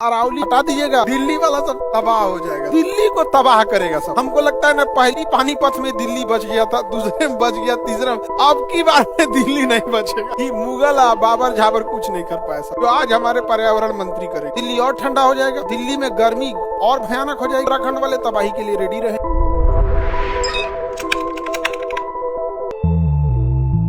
अरावली हटा दीजिएगा, दिल्ली वाला सब तबाह हो जाएगा, दिल्ली को तबाह करेगा सब। हमको लगता है ना, पहली पानीपत में दिल्ली बच गया था, दूसरे में बच गया, तीसरा में, अब की बार में दिल्ली नहीं बचेगा। ये मुगल बाबर झाबर कुछ नहीं कर पाया सब, जो आज हमारे पर्यावरण मंत्री करे। दिल्ली और ठंडा हो जाएगा, दिल्ली में गर्मी और भयानक हो जाएगी। उत्तराखंड वाले तबाही के लिए रेडी रहे।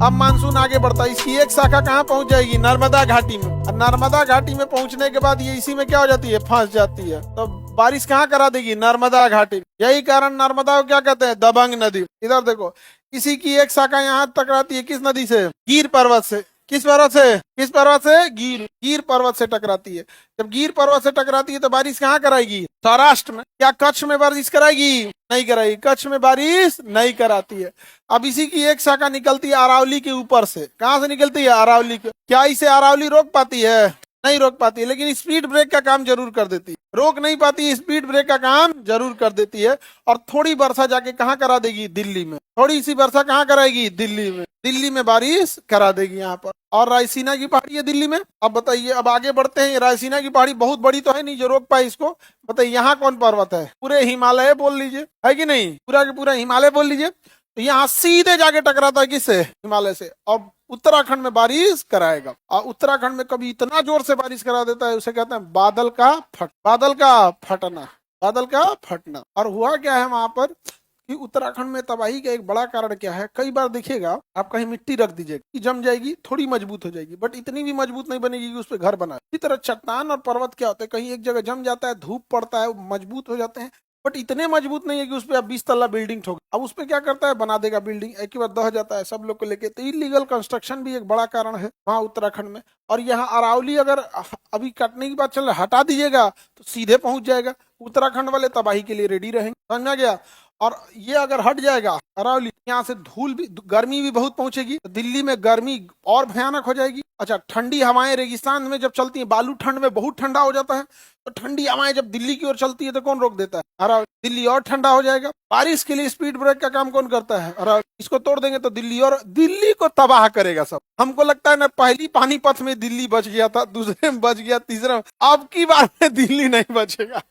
अब मानसून आगे बढ़ता है, इसकी एक शाखा कहाँ पहुंच जाएगी? नर्मदा घाटी में। और नर्मदा घाटी में पहुंचने के बाद ये इसी में क्या हो जाती है? फंस जाती है। तो बारिश कहाँ करा देगी? नर्मदा घाटी। यही कारण नर्मदा को क्या कहते हैं? दबंग नदी। इधर देखो, इसी की एक शाखा यहाँ टकराती है, किस नदी से? गिर पर्वत से। किस पर्वत से? किस पर्वत से? गिर पर्वत से टकराती है। जब गिर पर्वत से टकराती है तो बारिश कहाँ कराएगी? सौराष्ट्र में। क्या कच्छ में बारिश कराएगी? नहीं कराएगी, कच्छ में बारिश नहीं कराती है। अब इसी की एक शाखा निकलती है अरावली के ऊपर से। कहाँ से निकलती है? अरावली के। क्या इसे अरावली रोक पाती है? नहीं रोक पाती है, लेकिन स्पीड ब्रेक का काम जरूर कर देती है। रोक नहीं पाती, स्पीड ब्रेक का काम जरूर कर देती है। और थोड़ी वर्षा जाके कहाँ करा देगी? दिल्ली में। थोड़ी सी वर्षा कहाँ कराएगी? दिल्ली में। दिल्ली में बारिश करा देगी यहाँ पर। और रायसीना की पहाड़ी है दिल्ली में। अब बताइए, अब आगे बढ़ते हैं। रायसीना की पहाड़ी बहुत बड़ी तो है नहीं जो रोक पाए इसको। बताइए यहाँ कौन पर्वत है? पूरे हिमालय बोल लीजिए, है कि नहीं? पूरा के पूरा हिमालय बोल लीजिए। तो यहाँ सीधे जाके टकराता है किससे? हिमालय से। अब उत्तराखंड में बारिश कराएगा। और उत्तराखंड में कभी इतना जोर से बारिश करा देता है, उसे कहते हैं बादल का फटना। बादल का फटना। और हुआ क्या है वहां पर कि उत्तराखंड में तबाही का एक बड़ा कारण क्या है? कई बार देखिएगा, आप कहीं मिट्टी रख दीजिएगा, जम जाएगी, थोड़ी मजबूत हो जाएगी, बट इतनी भी मजबूत नहीं बनेगी कि उस पर घर बना। इसी तरह चट्टान और पर्वत क्या होते हैं, कहीं एक जगह जम जाता है, धूप पड़ता है, मजबूत हो जाते हैं, बट इतने मजबूत नहीं है कि उस पर आप 20 तल्ला बिल्डिंग ठोक। अब उस पर क्या करता है? बना देगा बिल्डिंग, एक ही बार दह जाता है सब लोग को लेके। तो इलीगल कंस्ट्रक्शन भी एक बड़ा कारण है वहाँ उत्तराखंड में। और यहाँ अरावली अगर अभी कटने की बात चल रहा है, हटा दीजिएगा तो सीधे पहुंच जाएगा। उत्तराखंड वाले तबाही के लिए रेडी रहेंगे, समझ में गया? और ये अगर हट जाएगा अरावली, यहाँ से धूल भी, गर्मी भी बहुत पहुंचेगी, तो दिल्ली में गर्मी और भयानक हो जाएगी। अच्छा, ठंडी हवाएं रेगिस्तान में जब चलती हैं, बालू ठंड में बहुत ठंडा हो जाता है, तो ठंडी हवाएं जब दिल्ली की ओर चलती है तो कौन रोक देता है? अरावली। दिल्ली और ठंडा हो जाएगा। बारिश के लिए स्पीड ब्रेक का काम कौन करता है? अरावली। इसको तोड़ देंगे तो दिल्ली को तबाह करेगा सब। हमको लगता है ना, पहली पानीपत में दिल्ली बच गया था, दूसरे में बच गया, तीसरा में, अब की बार में दिल्ली नहीं बचेगा।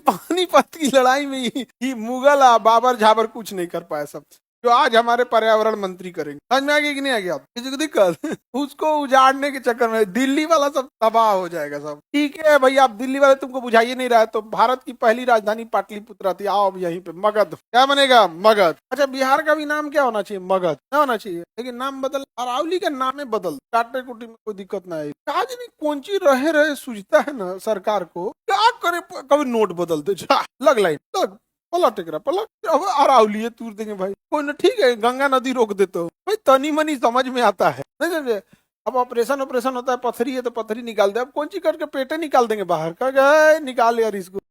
पानीपत की लड़ाई में ही मुगल बाबर झाबर कुछ नहीं कर पाया सब, जो आज हमारे पर्यावरण मंत्री करेंगे। समझ में आ गया कि नहीं आ गया? किसी को दिक्कत? उसको उजाड़ने के चक्कर में दिल्ली वाला सब तबाह हो जाएगा सब। ठीक है भैया, आप दिल्ली वाले तुमको बुझाइए नहीं रहा है, तो भारत की पहली राजधानी पाटलिपुत्र थी, आओ अब यहीं पे मगध। क्या बनेगा? मगध। अच्छा, बिहार का भी नाम क्या होना चाहिए? मगध क्या होना चाहिए, लेकिन नाम बदल, अरावली का नाम बदल, काटने कुटी में कोई दिक्कत ना है। आज नहीं कौन चीज रहे सूझता है ना सरकार को, क्या करे? कभी नोट बदल दे, लग लाइन लग, पलट एक पलट, अब अरावली है तूर देंगे भाई, कोई ना, ठीक है गंगा नदी रोक देते हो भाई, तनी मनी समझ में आता है, नहीं समझे? अब ऑपरेशन होता है, पथरी है तो पथरी निकाल दे, अब कौन सी करके पेटे निकाल देंगे बाहर का, गए निकाल यार इसको।